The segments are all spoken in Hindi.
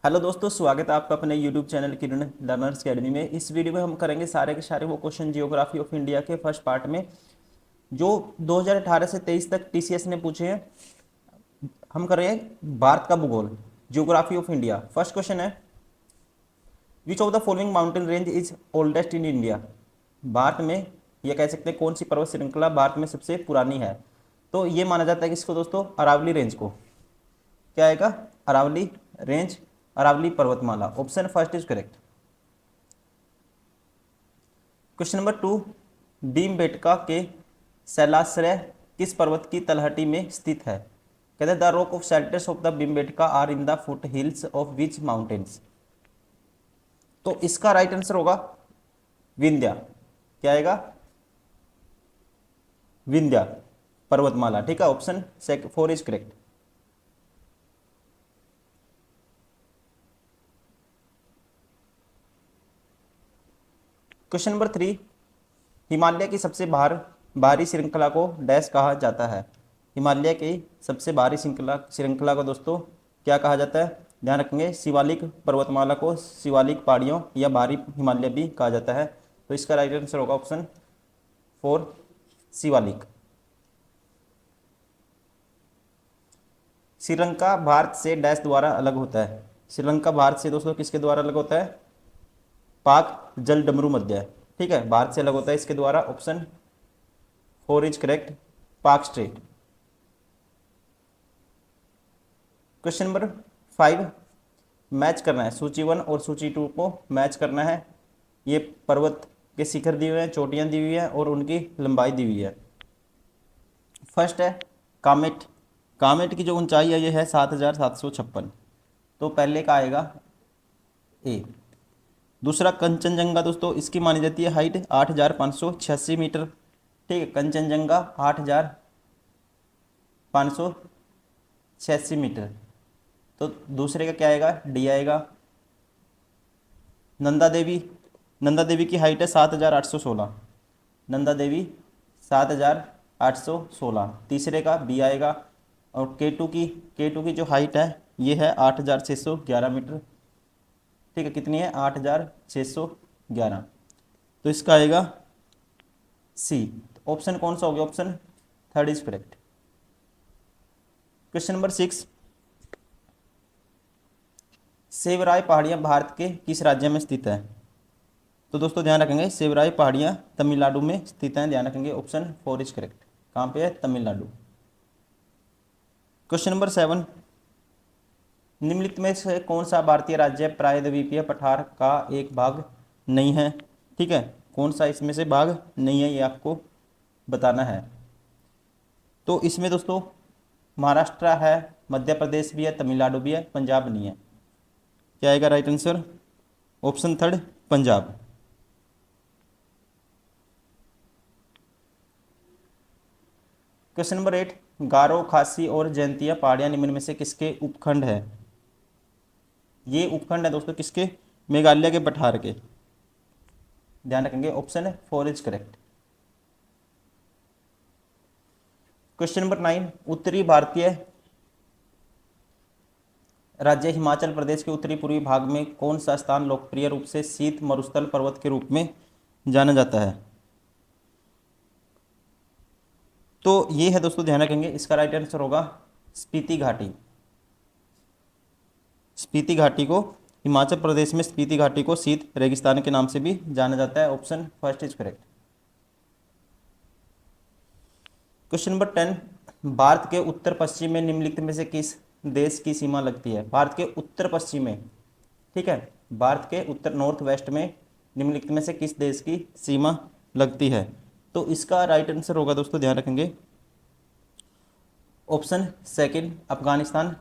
हेलो दोस्तों, स्वागत है आपका अपने यूट्यूब चैनल किरण लर्नर्स अकेडमी में। इस वीडियो में हम करेंगे सारे के सारे वो क्वेश्चन जियोग्राफी ऑफ इंडिया के फर्स्ट पार्ट में जो 2018 से 23 तक टीसीएस ने पूछे हैं। हम कर रहे हैं भारत का भूगोल, geography of India. First question is, which of the following mountain range is oldest in India. Bharat में, ये कह सकते हैं कौन सी पर्वत श्रृंखला भारत में सबसे पुरानी है। तो ये माना जाता है कि इसको दोस्तों अरावली रेंज को। क्या आएगा? अरावली रेंज, अरावली पर्वतमाला। Option first is correct. Question number 2, Bhimbetka के शैलाश्रय किस पर्वत की तलहटी में स्थित है। कहते हैं the rock of shelters of the Bhimbetka are in the foothills of which mountains. तो इसका राइट आंसर होगा विंध्या। क्या आएगा? विंध्या पर्वतमाला। ठीक है, option 4 is correct. Question number 3, Himalaya की सबसे भारी श्रृंखला को डैश कहा जाता है। हिमालय की सबसे भारी श्रृंखला को दोस्तों क्या कहा जाता है? ध्यान रखेंगे, शिवालिक पर्वतमाला को शिवालिक पहाड़ियों या भारी हिमालय भी कहा जाता है। तो इसका राइट आंसर होगा ऑप्शन 4, शिवालिक। श्रीलंका भारत से डैश द्वारा अलग होता है। श्रीलंका भारत से दोस्तों किसके द्वारा अलग होता है? पाक जल डमरू मध्य। ठीक है, भारत से अलग होता है इसके द्वारा। ऑप्शन 4 इज करेक्ट, पाक स्ट्रेट। क्वेश्चन नंबर 5, मैच करना है सूची 1 और सूची 2 को मैच करना है। ये पर्वत के शिखर दिए हुए हैं, चोटियां दी हुई हैं और उनकी लंबाई दी हुई है। फर्स्ट है कामेट। कामेट की जो ऊंचाई है ये है 7,756। तो पहले का आएगा ए। दूसरा कंचनजंगा दोस्तों, इसकी मानी जाती है हाइट 8,586 मीटर। ठीक है, कंचनजंगा 8,586 मीटर। तो दूसरे का क्या आएगा? डी आएगा। नंदा देवी, नंदा देवी की हाइट है 7,816। नंदा देवी 7,816। तीसरे का बी आएगा। और के टू की जो हाइट है ये है 8,611 मीटर। ठीक है, कितनी है? 8,611। तो इसका आएगा सी। ऑप्शन कौन सा हो गया? Option 3 is correct. Question number 6, Shevaroy पहाड़ियाँ भारत के किस राज्य में स्थित है। तो दोस्तों ध्यान रखेंगे, सेवराय पहाड़ियाँ तमिलनाडु में स्थित हैं। ध्यान रखेंगे, ऑप्शन 4 इज करेक्ट। कहाँ पे है? तमिलनाडु। क्वेश्चन नंबर 7, निम्नलिखित में से कौन सा भारतीय राज्य प्रायद्वीपीय पठार का एक भाग नहीं है। ठीक है, कौन सा इसमें से भाग नहीं है ये आपको बताना है। तो इसमें दोस्तों महाराष्ट्र है, मध्य प्रदेश भी है, तमिलनाडु भी है, पंजाब नहीं है। क्या आएगा right answer? Option 3 Punjab. Question number 8, गारो, खासी और जयंतिया पहाड़ियाँ निम्न में से किसके उपखंड है। ये उपखंड है दोस्तों किसके? मेघालय के पठार के। ध्यान रखेंगे, option 4 is correct. Question number 9, उत्तरी भारतीय राज्य हिमाचल प्रदेश के उत्तरी पूर्वी भाग में कौन सा स्थान लोकप्रिय रूप से शीत मरुस्थल पर्वत के रूप में जाना जाता है। तो ये है दोस्तों, ध्यान रखेंगे, इसका राइट आंसर होगा स्पीति घाटी। स्पीति घाटी को, हिमाचल प्रदेश में स्पीति घाटी को शीत रेगिस्तान के नाम से भी जाना जाता है। Option first is correct. Question number 10, Bharat के उत्तर पश्चिम में निम्नलिखित में से किस देश की सीमा लगती है। भारत के उत्तर पश्चिम में, ठीक है, भारत के उत्तर नॉर्थ वेस्ट में निम्नलिखित में से किस देश की सीमा लगती है। तो इसका राइट आंसर होगा दोस्तों, ध्यान रखेंगे, ऑप्शन सेकंड अफगानिस्तान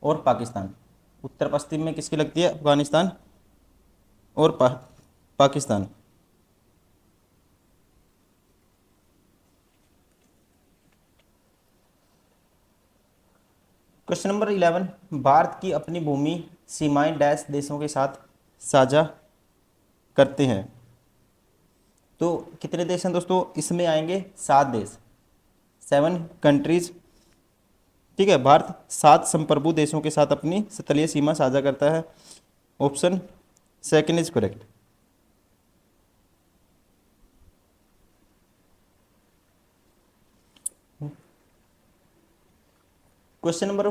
और पाकिस्तान। उत्तर पश्चिम में किसकी लगती है? अफगानिस्तान और पाकिस्तान। क्वेश्चन नंबर 11, भारत की अपनी भूमि सीमाएं डैश देशों के साथ साझा करते हैं। तो कितने देश हैं दोस्तों? इसमें आएंगे 7 देश, 7 कंट्रीज। ठीक है, भारत 7 संप्रभु देशों के साथ अपनी तटीय सीमा साझा करता है। Option second is correct. Question number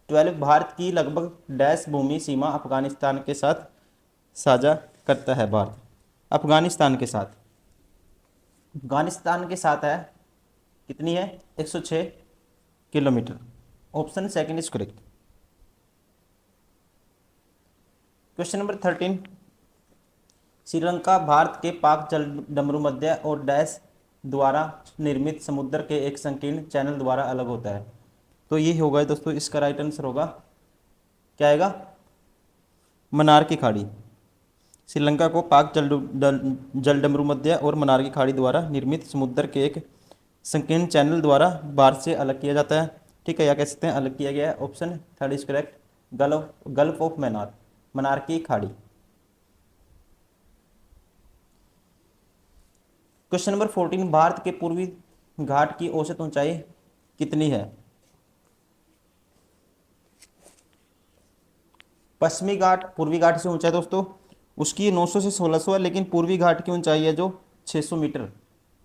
12, Bharat की लगभग डैश भूमि सीमा अफगानिस्तान के साथ साझा करता है। भारत अफगानिस्तान के साथ, अफगानिस्तान के साथ है, कितनी है? 106 kilometre. Option second is correct. Question number 13, Sri Lanka Bharat के पाक जल डमरू मध्य और डैश द्वारा निर्मित समुद्र के एक संकीर्ण चैनल द्वारा अलग होता है। तो ये होगा दोस्तों, इसका राइट आंसर होगा, क्या आएगा? मन्नार की खाड़ी। श्रीलंका को पाक जल डमरू मध्य और मन्नार की खाड़ी द्वारा निर्मित समुद्र के एक संकीर्ण चैनल द्वारा भारत से अलग किया जाता है। ठीक है, या कह सकते हैं अलग किया गया है। Option third is correct, gulf of Mannar, Mannar की खाड़ी। क्वेश्चन नंबर 14, भारत के पूर्वी घाट की औसत ऊंचाई कितनी है? पश्चिमी घाट पूर्वी घाट से ऊंचा है दोस्तों, उसकी 900 से 1600 है, लेकिन पूर्वी घाट की ऊंचाई है जो 600 मीटर।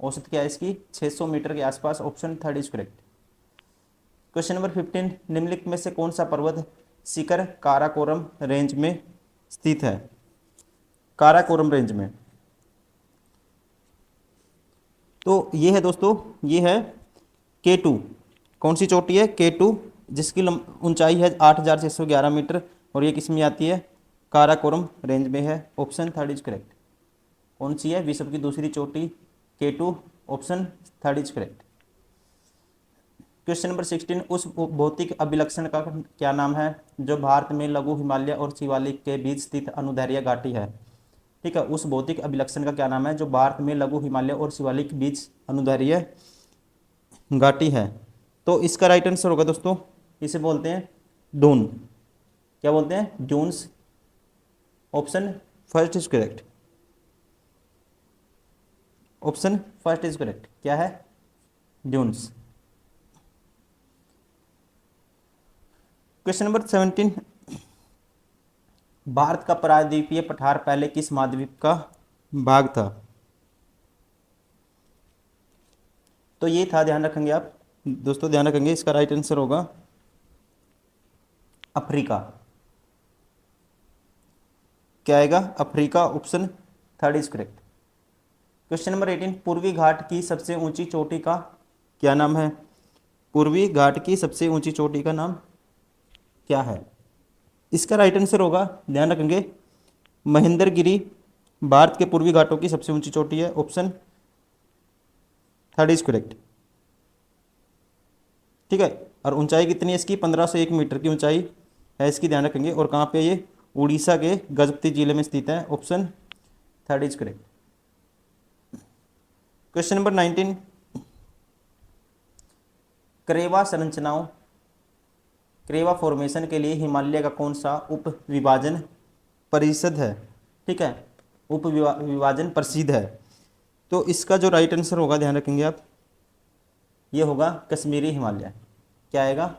औसत क्या है इसकी? 600 मीटर के आसपास। Option third is correct. Question number 15, निम्नलिखित में से कौन सा पर्वत शिखर काराकोरम रेंज में स्थित है? काराकोरम रेंज में, तो ये है दोस्तों, ये है K2। कौन सी चोटी है? K2, जिसकी ऊंचाई है 8611 मीटर, और ये किस में आती है? काराकोरम रेंज में है। Option third is correct. कौन सी है? विश्व की दूसरी चोटी K2। Option third is correct. Question number 16, उस भौतिक अभिलक्षण का क्या नाम है जो भारत में लघु हिमालय और शिवालिक के बीच स्थित अनुदैर्ध्य घाटी है? ठीक है, उस भौतिक अभिलक्षण का क्या नाम है जो भारत में लघु हिमालय और शिवालिक के बीच अनुदैर्ध्य घाटी है? तो इसका राइट आंसर होगा दोस्तों, इसे बोलते हैं डून। क्या बोलते हैं? Dunes. Option first is correct. Option first is correct, क्या है? ड्यून्स। क्वेश्चन नंबर 17, भारत का प्रायद्वीपीय पठार पहले किस महाद्वीप का भाग था? तो ये था, ध्यान रखेंगे आप दोस्तों, ध्यान रखेंगे, इसका राइट आंसर होगा अफ्रीका। क्या आएगा? Africa. Option third is correct. Question number 18, पूर्वी घाट की सबसे ऊंची चोटी का क्या नाम है? पूर्वी घाट की सबसे ऊंची चोटी का नाम क्या है? इसका राइट आंसर होगा, ध्यान रखेंगे, महेंद्रगिरी भारत के पूर्वी घाटों की सबसे ऊंची चोटी है। Option third is correct. ठीक है, और ऊंचाई कितनी है इसकी? 1501 मीटर की ऊंचाई है इसकी, ध्यान रखेंगे। और कहाँ पे? ये उड़ीसा के गजपति जिले में स्थित है। Option third is correct. Question number 19, करेवा संरचनाओं, करेवा फॉर्मेशन के लिए हिमालय का कौन सा उप विभाजन परिषद है? ठीक है, उप विभाजन प्रसिद्ध है। तो इसका जो राइट आंसर होगा, ध्यान रखेंगे आप, ये होगा कश्मीरी हिमालय। क्या आएगा?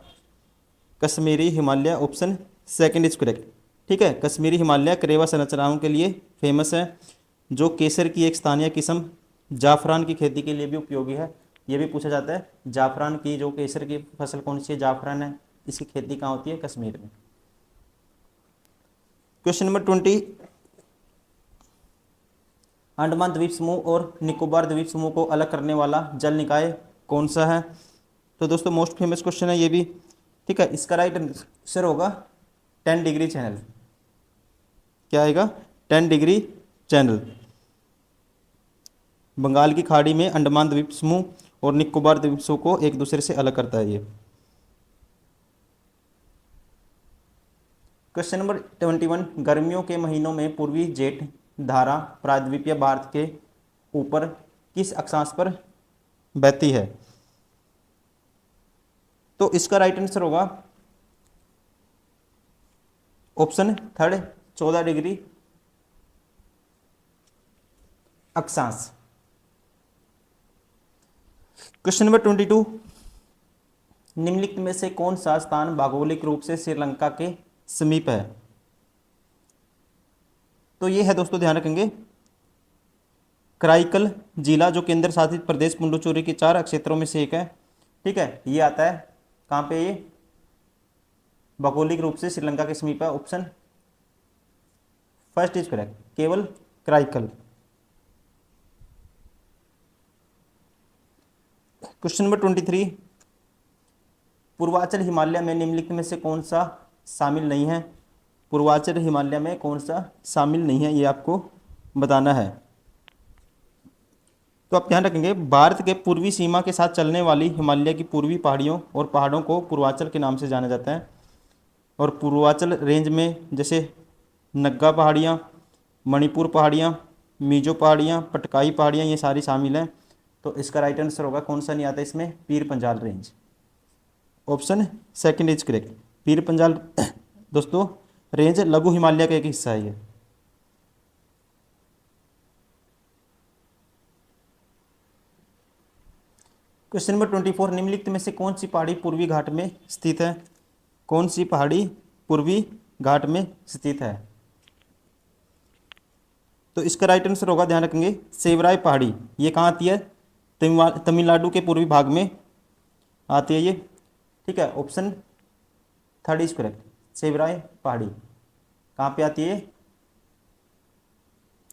Kashmiri Himalaya. Option second is correct. ठीक है, कश्मीरी हिमालय करेवा संरचनाओं के लिए फेमस है, जो केसर की एक स्थानीय किस्म जाफरान की खेती के लिए भी उपयोगी है। ये भी पूछा जाता है, जाफरान की जो केसर की फसल कौन सी है? जाफरान है। इसकी खेती कहाँ होती है? कश्मीर में। क्वेश्चन नंबर 20, अंडमान द्वीप समूह और निकोबार द्वीप समूह को अलग करने वाला जल निकाय कौन सा है? तो दोस्तों मोस्ट फेमस क्वेश्चन है ये भी। ठीक है, इसका राइट आंसर होगा 10 डिग्री चैनल। क्या आएगा? 10 डिग्री चैनल। बंगाल की खाड़ी में अंडमान द्वीप समूह और निकोबार द्वीप समूह को एक दूसरे से अलग करता है ये। क्वेश्चन नंबर 21, गर्मियों के महीनों में पूर्वी जेठ धारा प्रायद्वीपीय भारत के ऊपर किस अक्षांश पर बहती है? तो इसका राइट आंसर होगा ऑप्शन थर्ड, 14 डिग्री अक्षांश। क्वेश्चन नंबर 22, निम्नलिखित में से कौन सा स्थान भौगोलिक रूप से श्रीलंका के समीप है? तो ये है दोस्तों, ध्यान रखेंगे, कराईकल जिला, जो केंद्र शासित प्रदेश पुडुचेरी के 4 क्षेत्रों में से एक है। ठीक है, ये आता है कहाँ पे? ये भौगोलिक रूप से श्रीलंका के समीप है। ऑप्शन फर्स्ट इज करेक्ट, केवल कराईकल। क्वेश्चन नंबर 23, पूर्वांचल हिमालय में निम्नलिखित में से कौन सा शामिल नहीं है? पूर्वांचल हिमालय में कौन सा शामिल नहीं है, ये आपको बताना है। तो आप ध्यान रखेंगे, भारत के पूर्वी सीमा के साथ चलने वाली हिमालय की पूर्वी पहाड़ियों और पहाड़ों को पूर्वांचल के नाम से जाना जाता है। और पूर्वांचल रेंज में जैसे नग्गा पहाड़ियाँ, मणिपुर पहाड़ियाँ, मिजो पहाड़ियाँ, पटकाई पहाड़ियाँ, ये सारी शामिल हैं। तो इसका राइट आंसर होगा, कौन सा नहीं आता इसमें? Pir Panjal range. Option second is correct, Pir Panjal दोस्तों रेंज लघु हिमालय का एक हिस्सा है ये। क्वेश्चन नंबर 24, निम्नलिखित में से कौन सी पहाड़ी पूर्वी घाट में स्थित है? कौन सी पहाड़ी पूर्वी घाट में स्थित है? तो इसका राइट आंसर होगा, ध्यान रखेंगे, सेवराय पहाड़ी। ये कहाँ आती है? तमिलनाडु के पूर्वी भाग में आती है ये। ठीक है, option third is correct, Shevaroy पहाड़ी कहाँ पे आती है?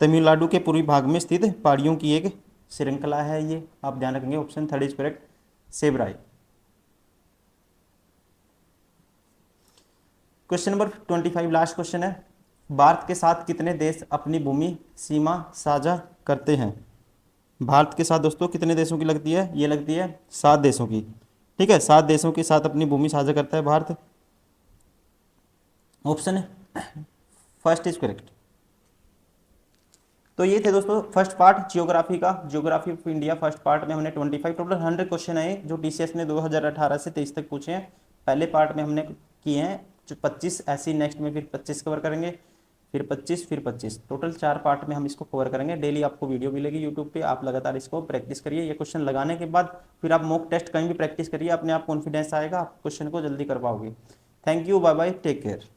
तमिलनाडु के पूर्वी भाग में स्थित पहाड़ियों की एक श्रृंखला है ये, आप ध्यान रखेंगे। Option third is correct, Shevaroy. Question number 25, last question है, भारत के साथ कितने देश अपनी भूमि सीमा साझा करते हैं? भारत के साथ दोस्तों कितने देशों की लगती है? ये लगती है 7 देशों की। ठीक है, 7 देशों के साथ अपनी भूमि साझा करता है Bharat. Option first is correct. तो ये थे दोस्तों फर्स्ट पार्ट जियोग्राफी का, geography of India first part में हमने 25 टोटल 100 क्वेश्चन आए जो टीसीएस ने 2018 से 23 तक पूछे हैं। पहले पार्ट में हमने किए हैं जो 25, ऐसी नेक्स्ट में फिर 25 कवर करेंगे, फिर 25, फिर 25, टोटल 4 पार्ट में हम इसको कवर करेंगे। डेली आपको वीडियो मिलेगी यूट्यूब पे, आप लगातार इसको प्रैक्टिस करिए। ये क्वेश्चन लगाने के बाद फिर आप मॉक टेस्ट कहीं भी प्रैक्टिस करिए, अपने आप कॉन्फिडेंस आएगा, आप क्वेश्चन को जल्दी कर पाओगे। Thank you, bye bye, take care.